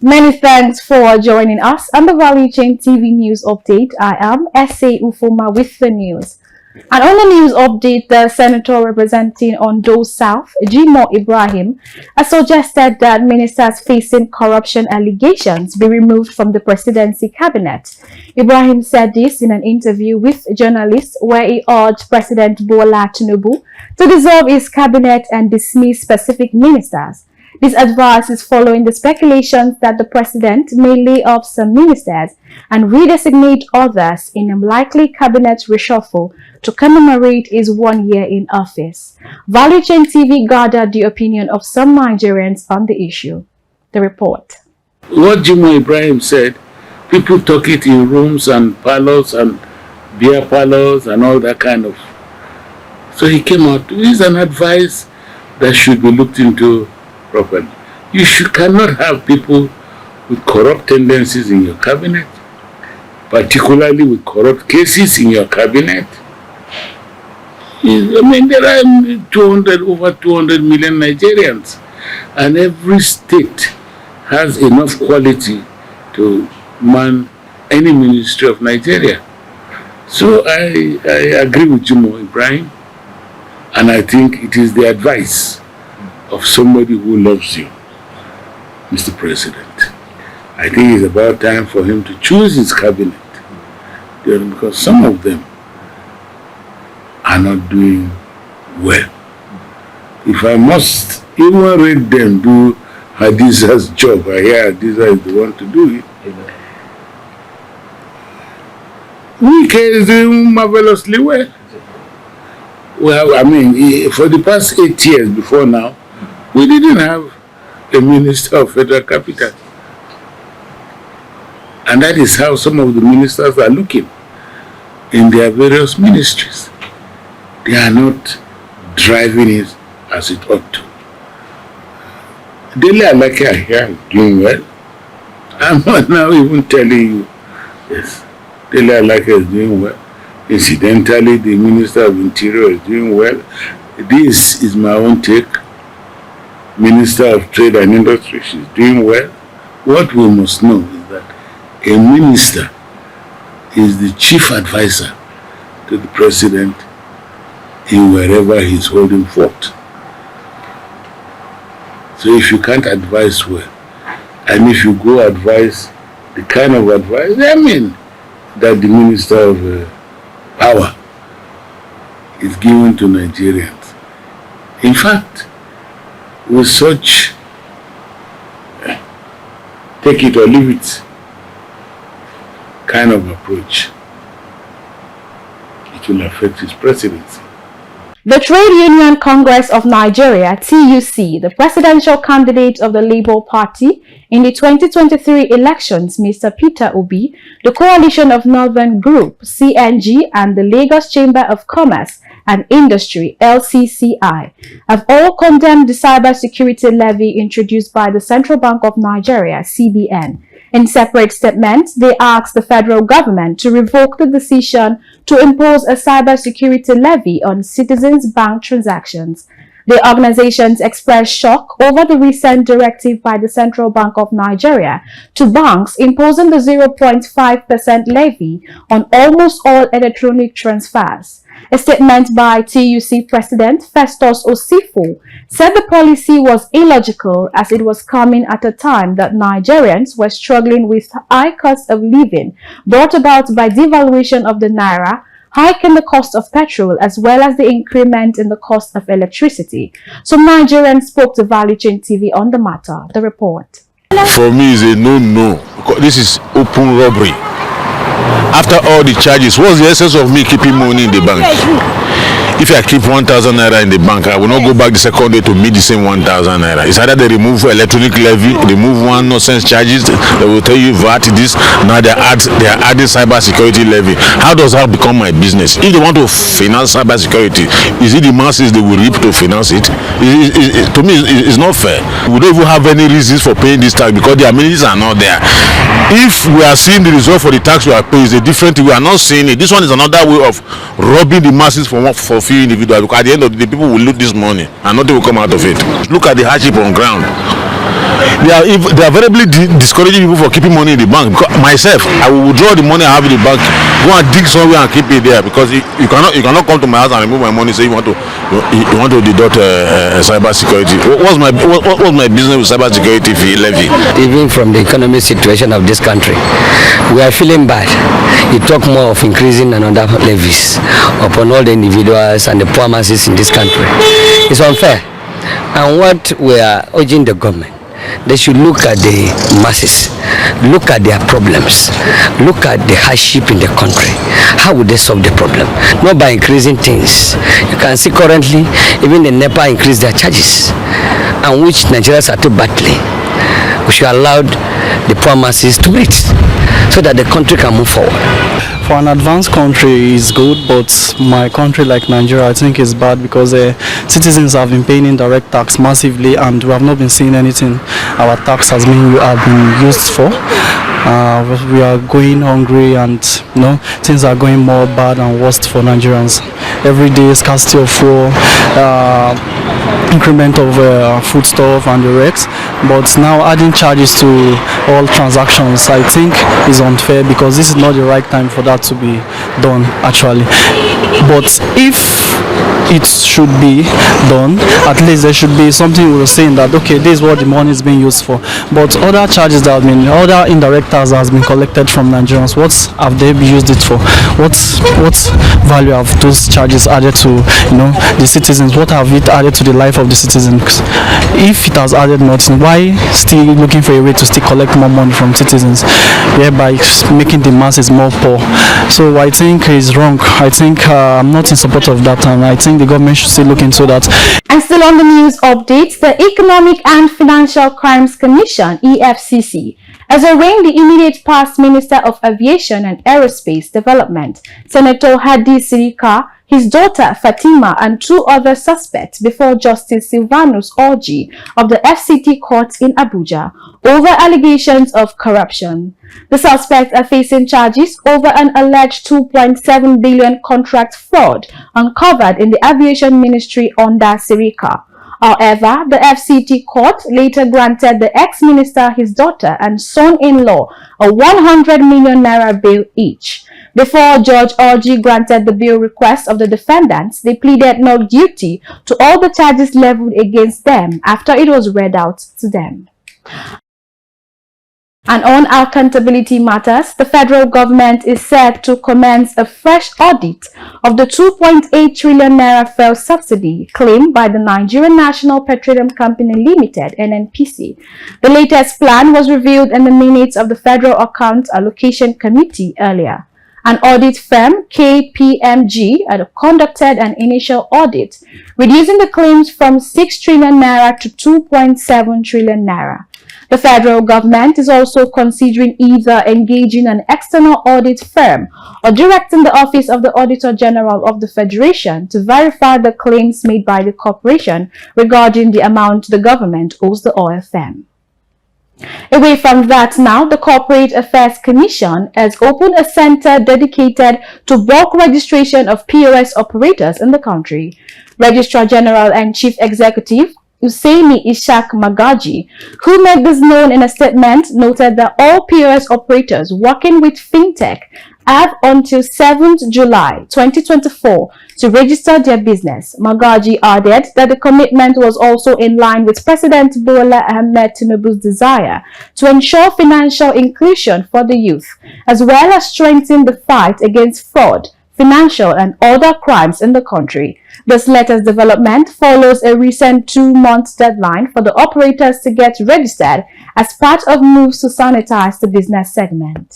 Many thanks for joining us on the Value Chain TV News Update. I am S.A. Ufoma with the news. And on the news update, the senator representing Ondo South, Jimo Ibrahim, has suggested that ministers facing corruption allegations be removed from the presidency cabinet. Ibrahim said this in an interview with journalists where he urged President Bola Tinubu to dissolve his cabinet and dismiss specific ministers. This advice is following the speculations that the president may lay off some ministers and redesignate others in a likely cabinet reshuffle to commemorate his 1 year in office. Value Chain TV gathered the opinion of some Nigerians on the issue. The report. What Jimo Ibrahim said, people talk it in rooms and parlors and beer parlors and all that kind of. So he came out. This is an advice that should be looked into properly. You cannot have people with corrupt tendencies in your cabinet, particularly with corrupt cases in your cabinet. I mean, there are over 200 million Nigerians, and every state has enough quality to man any ministry of Nigeria. So I agree with Jimo Ibrahim, and I think it is the advice of somebody who loves you, Mr. President. I think it's about time for him to choose his cabinet, because some of them are not doing well. If I must even read them do Hadiza's job, I hear Hadiza is the one to do it. Wike is doing marvelously well. Well, I mean, for the past 8 years before now, we didn't have a minister of federal capital. And that is how some of the ministers are looking in their various ministries. They are not driving it as it ought to. Dele Alake here is doing well. I'm not now even telling you, yes, Dele Alake is doing well. Incidentally, the Minister of Interior is doing well. This is my own take. Minister of Trade and Industry, she's doing well. What we must know is that a minister is the chief advisor to the president in wherever he's holding forth. So if you can't advise well, and if you go advise the kind of advice, I mean, that the Minister of Power is given to Nigerians. In fact, with such take it or leave it kind of approach, it will affect his presidency. The Trade Union Congress of Nigeria, TUC, the presidential candidate of the Labour Party in the 2023 elections, Mr. Peter Obi, the Coalition of Northern Group, CNG, and the Lagos Chamber of Commerce and Industry, LCCI, have all condemned the cybersecurity levy introduced by the Central Bank of Nigeria, CBN. In separate statements, they asked the federal government to revoke the decision to impose a cybersecurity levy on citizens' bank transactions. The organizations expressed shock over the recent directive by the Central Bank of Nigeria to banks imposing the 0.5% levy on almost all electronic transfers. A statement by TUC President Festus Osifo said the policy was illogical as it was coming at a time that Nigerians were struggling with high cost of living brought about by devaluation of the naira, hike in the cost of petrol, as well as the increment in the cost of electricity. Some Nigerians spoke to Value Chain TV on the matter. The report. For me, it's a no. This is open robbery. After all the charges, what's the essence of me keeping money in the bank? If I keep 1,000 naira in the bank, I will not go back the second day to meet the same 1,000 naira. It's either they remove electronic levy, remove one nonsense charges, they will tell you VAT this, now they are adding cyber security levy. How does that become my business? If they want to finance cyber security, is it the masses they will reap to finance it? To me, it's not fair. We don't even have any reasons for paying this tax because the amenities are not there. If we are seeing the result for the tax we are paying, is a different thing. We are not seeing it. This one is another way of robbing the masses for few individuals, because at the end of the day, people will lose this money and nothing will come out of it. Look at the hardship on ground. They are variably discouraging people for keeping money in the bank. Because myself, I will withdraw the money I have in the bank, go and dig somewhere and keep it there, because you cannot come to my house and remove my money. Say you want to deduct cyber security. What's my business with cyber security fee levy? Even from the economic situation of this country, we are feeling bad. You talk more of increasing another levies upon all the individuals and the poor masses in this country. It's unfair. And what we are urging the government, they should look at the masses, look at their problems, look at the hardship in the country. How would they solve the problem? Not by increasing things. You can see currently, even the NEPA increased their charges, and which Nigerians are too badly. We should allow the poor masses to breathe so that the country can move forward. For an advanced country is good, but my country like Nigeria, I think is bad because citizens have been paying indirect tax massively, and we have not been seeing anything our tax have been used for. We are going hungry, and things are going more bad and worse for Nigerians. Every day, scarcity of fuel, increment of foodstuff and the rest. But now adding charges to all transactions, I think is unfair, because this is not the right time for that to be done actually. But if it should be done, at least there should be something we were saying that okay, this is what the money is being used for. But other charges that have been, other indirect tax has been collected from Nigerians, what have they used it for? What value have those charges added to the citizens? What have it added to the life of the citizens? If it has added nothing, why still looking for a way to still collect more money from citizens, thereby making the masses more poor? So I think it's wrong. I think I'm not in support of that, and I think the government should still look into that. And still on the news updates, the Economic and Financial Crimes Commission, EFCC, has arraigned the immediate past Minister of Aviation and Aerospace Development, Senator Hadi Sirika, his daughter Fatima, and 2 other suspects before Justice Silvanus Orji of the FCT court in Abuja over allegations of corruption. The suspects are facing charges over an alleged 2.7 billion contract fraud uncovered in the Aviation Ministry under Sirika. However, the FCT court later granted the ex-minister, his daughter, and son-in-law a 100 million naira bail each. Before Judge Orji granted the bail request of the defendants, they pleaded not guilty to all the charges leveled against them after it was read out to them. And on accountability matters, the federal government is set to commence a fresh audit of the 2.8 trillion naira fuel subsidy claimed by the Nigerian National Petroleum Company Limited, NNPC. The latest plan was revealed in the minutes of the Federal Account Allocation Committee earlier. An audit firm, KPMG, had conducted an initial audit, reducing the claims from 6 trillion naira to 2.7 trillion naira. The federal government is also considering either engaging an external audit firm or directing the Office of the Auditor General of the Federation to verify the claims made by the corporation regarding the amount the government owes the oil firm. Away from that now, the Corporate Affairs Commission has opened a center dedicated to bulk registration of POS operators in the country. Registrar General and Chief Executive Usaini Ishak Magaji, who made this known in a statement, noted that all POS operators working with FinTech have until 7th July 2024 to register their business. Magaji added that the commitment was also in line with President Bola Ahmed Tinubu's desire to ensure financial inclusion for the youth, as well as strengthen the fight against fraud, financial and other crimes in the country. This latest development follows a recent 2-month deadline for the operators to get registered as part of moves to sanitize the business segment.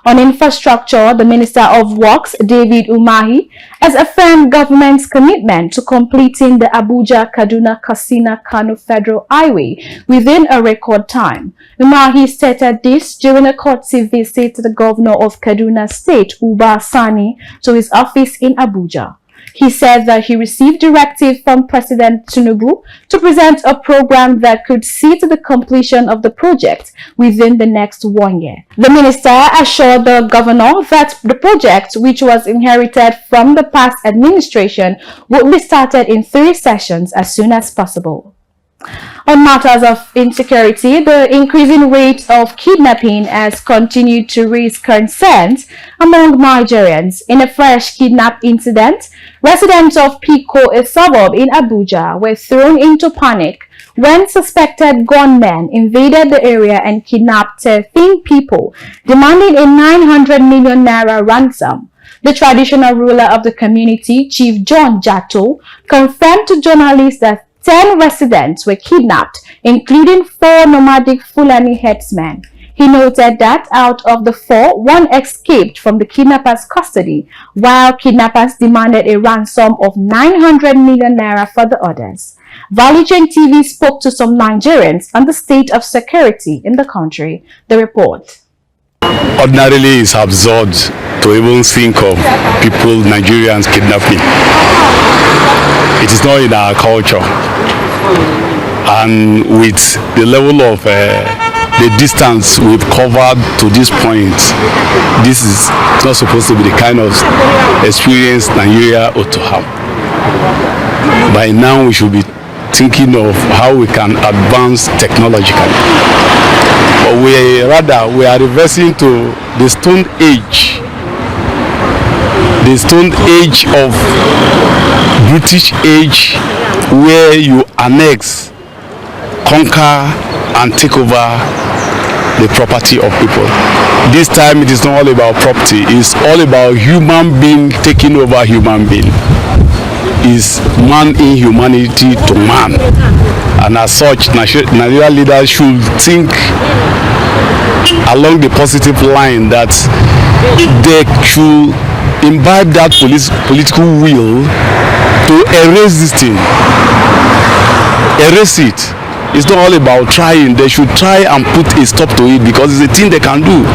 On infrastructure, the Minister of Works, David Umahi, has affirmed government's commitment to completing the Abuja-Kaduna-Katsina-Kano Federal Highway within a record time. Umahi stated this during a courtesy visit to the Governor of Kaduna State, Uba Sani, to his office in Abuja. He said that he received directive from President Tinubu to present a program that could see to the completion of the project within the next 1 year. The minister assured the governor that the project, which was inherited from the past administration, would be started in 3 sessions as soon as possible. On matters of insecurity, the increasing rate of kidnapping has continued to raise concerns among Nigerians. In a fresh kidnap incident, residents of Pico, a suburb in Abuja, were thrown into panic when suspected gunmen invaded the area and kidnapped 13 people, demanding a 900 million naira ransom. The traditional ruler of the community, Chief John Jato, confirmed to journalists that 10 residents were kidnapped, including 4 nomadic Fulani headsmen. He noted that out of the 4, 1 escaped from the kidnappers' custody, while kidnappers demanded a ransom of 900 million naira for the others. Valigen TV spoke to some Nigerians on the state of security in the country. The report. Ordinarily, it's absurd to even think of people, Nigerians, kidnapping. It is not in our culture. And with the level of the distance we've covered to this point, this is not supposed to be the kind of experience Nigeria ought to have. By now, we should be thinking of how we can advance technologically. But we are reversing to the Stone Age. The Stone Age of British age, where you annex, conquer, and take over the property of people. This time it is not all about property, it's all about human being taking over human being. Is man inhumanity to man. And as such, Nigerian leaders should think along the positive line that they should imbibe that political will to erase this thing. Erase it. It's not all about trying. They should try and put a stop to it because it's a thing they can do.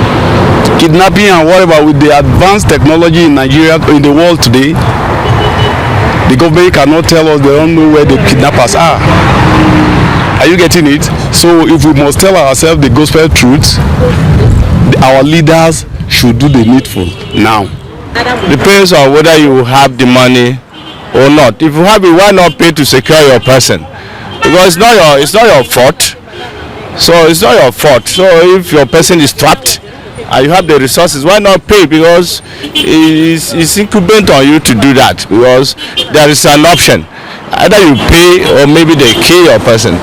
Kidnapping and whatever, with the advanced technology in Nigeria, in the world today, the government cannot tell us they don't know where the kidnappers are. Are you getting it? So if we must tell ourselves the gospel truth, our leaders should do the needful now. Depends on whether you have the money or not. If you have it, why not pay to secure your person? Because it's not your fault. So it's not your fault. So if your person is trapped and you have the resources, why not pay? Because it's incumbent on you to do that, because there is an option. Either you pay or maybe they kill your person.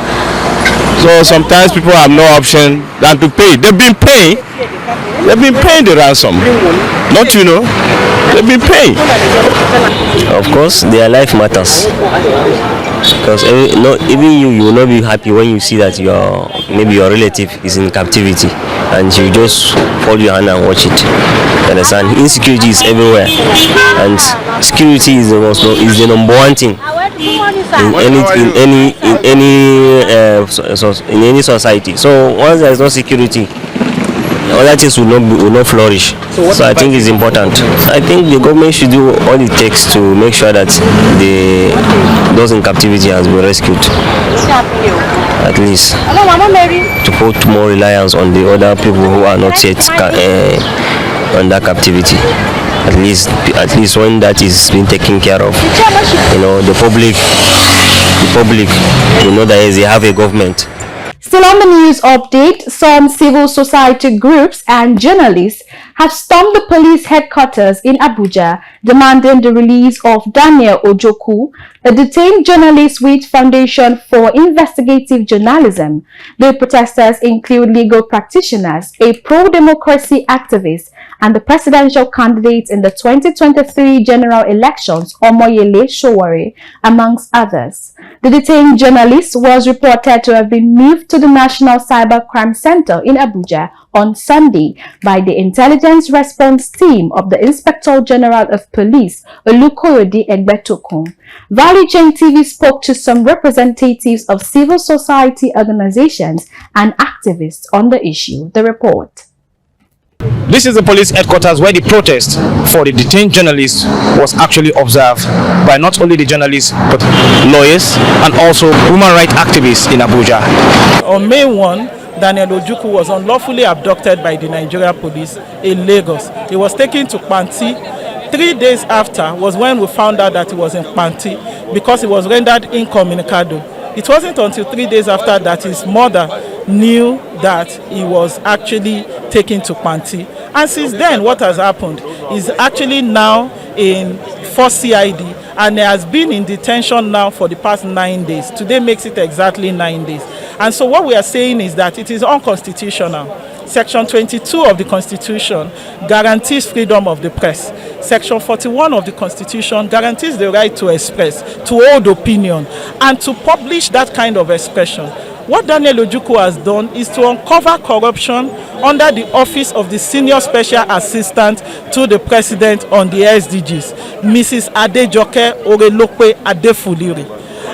So sometimes people have no option than to pay. They've been paying the ransom. Don't you know? They've been paying. Of course, their life matters. Because even you will not be happy when you see that maybe your relative is in captivity and you just fold your hand and watch it. You understand? Insecurity is everywhere, and security is the number one thing in any society. So once there is no security, other things will not flourish. So I think it's important. I think the government should do all it takes to make sure that those in captivity has been rescued. At least to put more reliance on the other people who are not yet under captivity. At least when that is being taken care of, the public, that they have a government. Still on the news update, some civil society groups and journalists have stormed the police headquarters in Abuja, demanding the release of Daniel Ojoku, a detained journalist with Foundation for Investigative Journalism. The protesters include legal practitioners, a pro-democracy activist, and the presidential candidates in the 2023 general elections, Omoyele Sowore, amongst others. The detained journalist was reported to have been moved to the National Cybercrime Center in Abuja on Sunday by the Intelligence Response Team of the Inspector General of Police, Olukoyode Egbetokun. Valigen TV spoke to some representatives of civil society organizations and activists on the issue. The report. This is the police headquarters where the protest for the detained journalists was actually observed by not only the journalists but lawyers and also human rights activists in Abuja. On May 1, Daniel Ojoku was unlawfully abducted by the Nigeria police in Lagos. He was taken to Panti. 3 days after was when we found out that he was in Panti because he was rendered incommunicado. It wasn't until 3 days after that his mother knew that he was actually taken to Panti. And since then, what has happened is actually now in 4 CID, and he has been in detention now for the past 9 days. Today makes it exactly 9 days. And so what we are saying is that it is unconstitutional. Section 22 of the Constitution guarantees freedom of the press. Section 41 of the Constitution guarantees the right to express, to hold opinion, and to publish that kind of expression. What Daniel Ojukwu has done is to uncover corruption under the office of the Senior Special Assistant to the President on the SDGs, Mrs. Adejoke Orelope Adefuliri.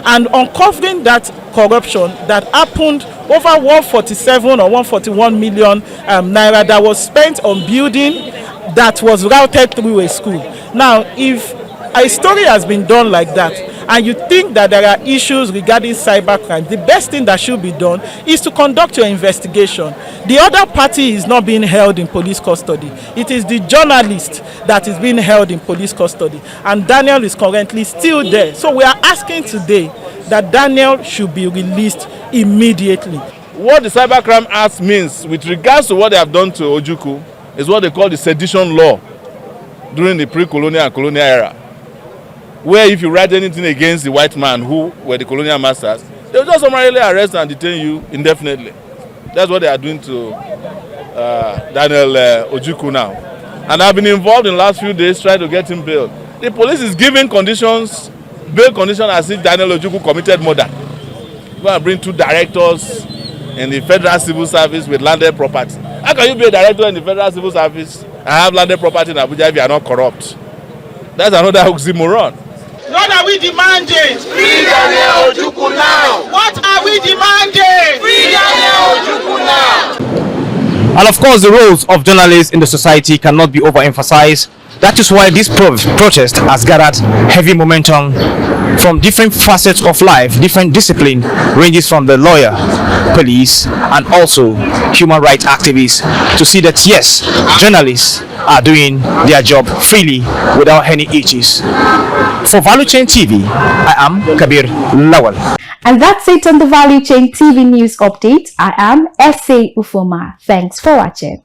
And uncovering that corruption that happened over 147 or 141 million naira that was spent on building that was routed through a school. Now, if a story has been done like that, and you think that there are issues regarding cybercrime, the best thing that should be done is to conduct your investigation. The other party is not being held in police custody. It is the journalist that is being held in police custody. And Daniel is currently still there. So we are asking today that Daniel should be released immediately. What the Cybercrime Act means with regards to what they have done to Ojukwu is what they call the sedition law during the pre-colonial and colonial era, where if you write anything against the white man who were the colonial masters, they will just summarily arrest and detain you indefinitely. That's what they are doing to Daniel Ojukwu now. And I've been involved in the last few days trying to get him bailed. The police is giving conditions, bail conditions, as if Daniel Ojukwu committed murder. We're going to bring 2 directors in the Federal Civil Service with landed property. How can you be a director in the Federal Civil Service and have landed property in Abuja if you are not corrupt? That's another oxymoron. What are we demanding? Free Daniel Ojukwu now! What are we demanding? Free Daniel Ojukwu now! And of course, the roles of journalists in the society cannot be overemphasized. That is why this protest has gathered heavy momentum from different facets of life, different discipline, ranges from the lawyer, police, and also human rights activists, to see that yes, journalists are doing their job freely without any itches. For Value Chain TV, I am Kabir Lawal. And that's it on the Value Chain TV News Update. I am S.A. Ufoma. Thanks for watching.